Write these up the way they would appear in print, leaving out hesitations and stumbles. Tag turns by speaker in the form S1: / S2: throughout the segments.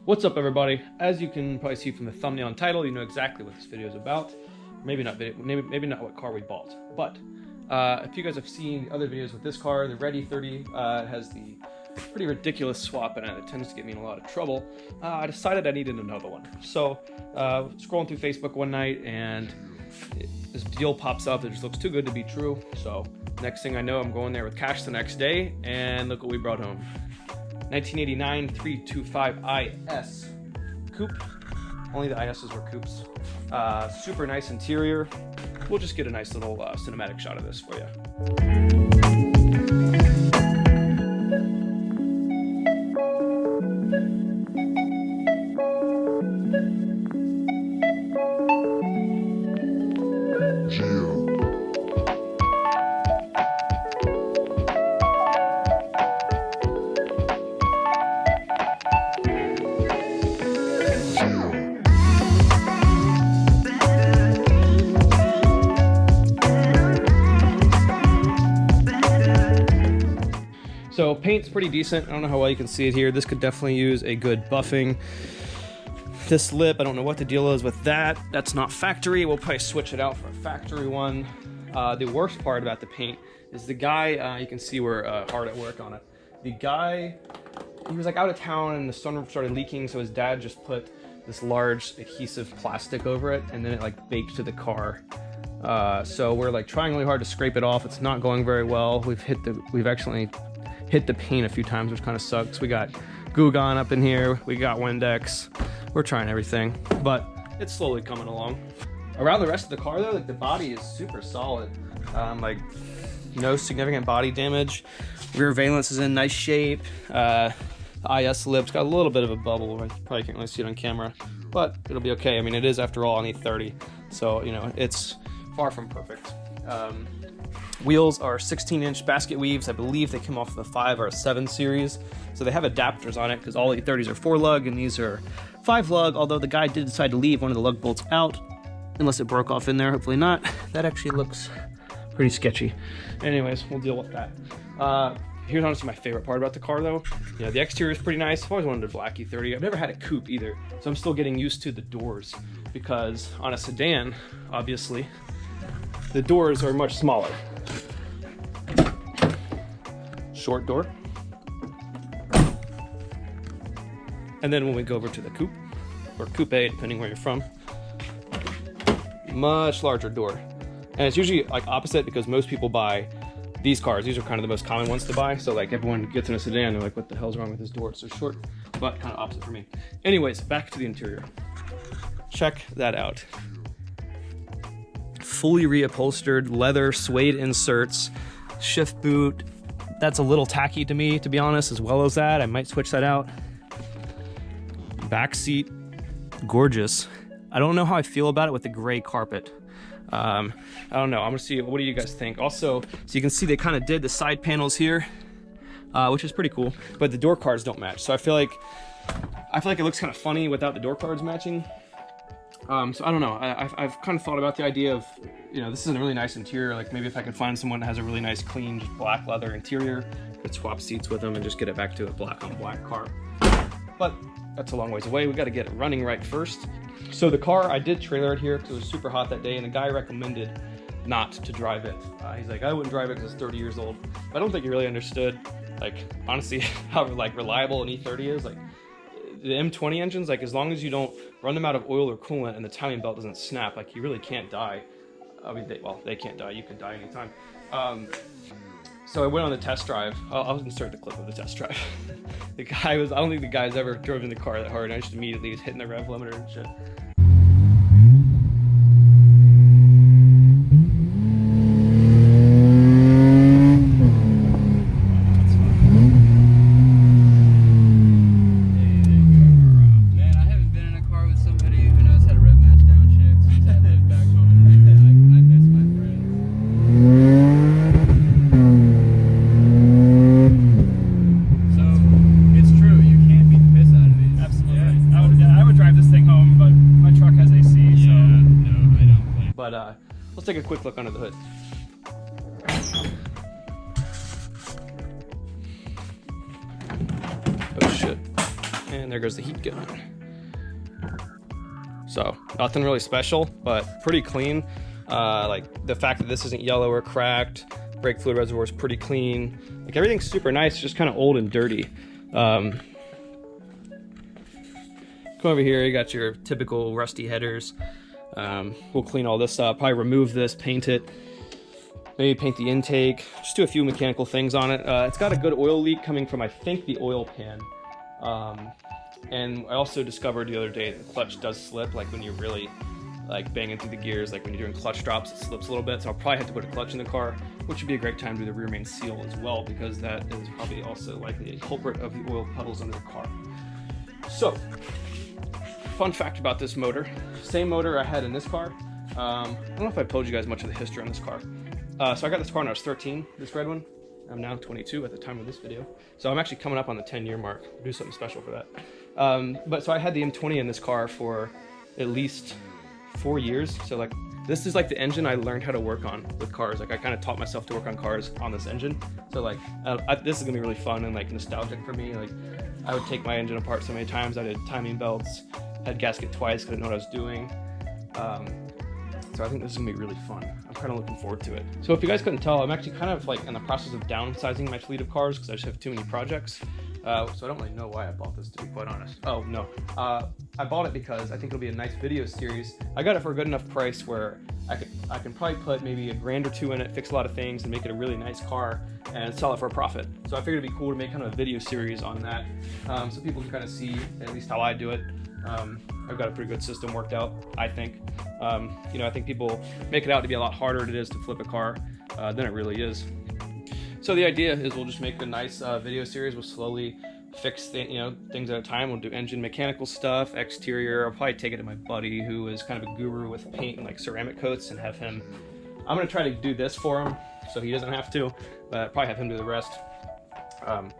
S1: What's up, everybody? As you can probably see from the thumbnail and title, you know exactly what this video is about. Maybe not maybe not what car we bought, but if you guys have seen other videos with this car, the Ready 30 has the pretty ridiculous swap in it. It tends to get me in a lot of trouble. I decided I needed another one. So scrolling through Facebook one night, and this deal pops up that just looks too good to be true. So next thing I know, I'm going there with cash the next day, and look what we brought home. 1989 325 IS coupe. Only the ISs were coupes. Super nice interior. We'll just get a nice little cinematic shot of this for you. So paint's pretty decent. I don't know how well you can see it here. This could definitely use a good buffing. This lip, I don't know what the deal is with that. That's not factory. We'll probably switch it out for a factory one. The worst part about the paint is the guy, you can see we're hard at work on it. The guy, he was like out of town and the sunroof started leaking, so his dad just put this large adhesive plastic over it, and then it like baked to the car. So we're like trying really hard to scrape it off. It's not going very well. We've actually hit the paint a few times, which kind of sucks. We got Goo Gone up in here, we got Windex. We're trying everything, but it's slowly coming along. Around the rest of the car though, like the body is super solid. Like no significant body damage. Rear valence is in nice shape. The IS lip's got a little bit of a bubble. I probably can't really see it on camera, but it'll be okay. I mean, it is after all an E30, so you know, it's far from perfect. Wheels are 16-inch basket weaves. I believe they come off the 5 or 7 series. So they have adapters on it because all E30s are 4 lug and these are 5 lug, although the guy did decide to leave one of the lug bolts out, unless it broke off in there, hopefully not. That actually looks pretty sketchy. Anyways, we'll deal with that. Here's honestly my favorite part about the car though. You know, the exterior is pretty nice. I've always wanted a black E30. I've never had a coupe either, so I'm still getting used to the doors because on a sedan, obviously, the doors are much smaller. Short door. And then when we go over to the coupe, or coupe, depending where you're from, much larger door. And it's usually like opposite because most people buy these cars. These are kind of the most common ones to buy. So like everyone gets in a sedan, they're like, what the hell's wrong with this door? It's so short, but kind of opposite for me. Anyways, back to the interior. Check that out. Fully reupholstered leather suede inserts, shift boot. That's a little tacky to me, to be honest. As well as that, I might switch that out. Back seat, gorgeous. I don't know how I feel about it with the gray carpet. I don't know. I'm gonna see. What do you guys think? Also, so you can see they kind of did the side panels here, which is pretty cool. But the door cards don't match. So I feel like it looks kind of funny without the door cards matching. So I don't know. I've kind of thought about the idea of, you know, this is a really nice interior. Like maybe if I could find someone that has a really nice, clean, just black leather interior, could swap seats with them and just get it back to a black on black car. But that's a long ways away. We got to get it running right first. So the car, I did trailer it here because it was super hot that day, and the guy recommended not to drive it. He's like, I wouldn't drive it because it's 30 years old. But I don't think he really understood, like, honestly, how like reliable an E30 is. Like, the M20 engines, like as long as you don't run them out of oil or coolant and the timing belt doesn't snap, like you really can't die. I mean, they can't die. You could die anytime. So I went on the test drive. I'll insert the clip of the test drive. The guy was, I don't think the guy's ever driven the car that hard. I just immediately was hitting the rev limiter and shit. Let's take a quick look under the hood. Oh shit. And And there goes the heat gun. So nothing really special, but pretty clean. Like the fact that this isn't yellow or cracked, brake fluid reservoir is pretty clean. Like everything's super nice, just kind of old and dirty. Come over here, you got your typical rusty headers. We'll clean all this up, probably remove this, paint it, maybe paint the intake, just do a few mechanical things on it. It's got a good oil leak coming from, I think, the oil pan. And I also discovered the other day that the clutch does slip, like when you're really like banging through the gears, like when you're doing clutch drops, it slips a little bit. So I'll probably have to put a clutch in the car, which would be a great time to do the rear main seal as well, because that is probably also likely a culprit of the oil puddles under the car. So, fun fact about this motor, same motor I had in this car. I don't know if I've told you guys much of the history on this car. So I got this car when I was 13, this red one. I'm now 22 at the time of this video. So I'm actually coming up on the 10-year mark. We'll do something special for that. But so I had the M20 in this car for at least 4 years. So like, this is like the engine I learned how to work on with cars. Like I kind of taught myself to work on cars on this engine. So like, this is gonna be really fun and like nostalgic for me. Like I would take my engine apart so many times. I did timing belts, had gasket twice, couldn't know what I was doing. So I think this is gonna be really fun. I'm kind of looking forward to it. So if you guys couldn't tell, I'm actually kind of like in the process of downsizing my fleet of cars because I just have too many projects. So I don't really know why I bought this, to be quite honest. Oh no, I bought it because I think it'll be a nice video series. I got it for a good enough price where I can probably put maybe $1 or $2 grand in it, fix a lot of things, and make it a really nice car and sell it for a profit. So I figured it'd be cool to make kind of a video series on that, so people can kind of see at least how I do it. I've got a pretty good system worked out, I think. You know, I think people make it out to be a lot harder than it is to flip a car than it really is. So the idea is we'll just make a nice video series. We'll slowly fix things at a time. We'll do engine mechanical stuff, exterior. I'll probably take it to my buddy who is kind of a guru with paint and like ceramic coats and have him, I'm gonna try to do this for him so he doesn't have to, but probably have him do the rest. But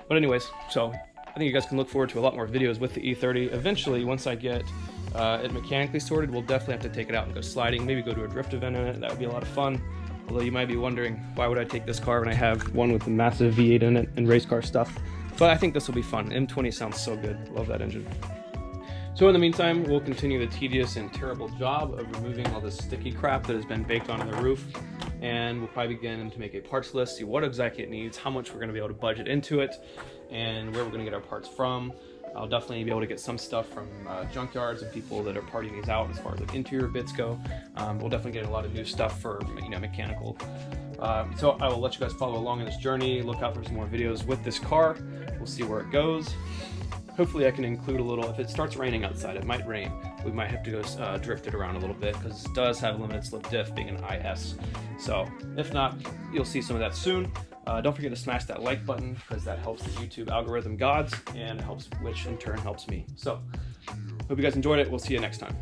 S1: anyways, so I think you guys can look forward to a lot more videos with the E30. Eventually, once I get it mechanically sorted, we'll definitely have to take it out and go sliding, maybe go to a drift event in it. That would be a lot of fun. Although you might be wondering, why would I take this car when I have one with a massive V8 in it and race car stuff? But I think this will be fun. M20 sounds so good. Love that engine. So in the meantime, we'll continue the tedious and terrible job of removing all this sticky crap that has been baked onto the roof. And we'll probably begin to make a parts list, see what exactly it needs, how much we're going to be able to budget into it, and where we're going to get our parts from. I'll definitely be able to get some stuff from junkyards and people that are parting these out as far as like interior bits go. We'll definitely get a lot of new stuff for mechanical. So I will let you guys follow along in this journey. Look out for some more videos with this car. We'll see where it goes. Hopefully I can include a little, if it starts raining outside, it might rain. We might have to go drift it around a little bit because it does have a limited slip diff being an IS. So if not, you'll see some of that soon. Don't forget to smash that like button because that helps the YouTube algorithm gods and helps, which in turn helps me. So hope you guys enjoyed it. We'll see you next time.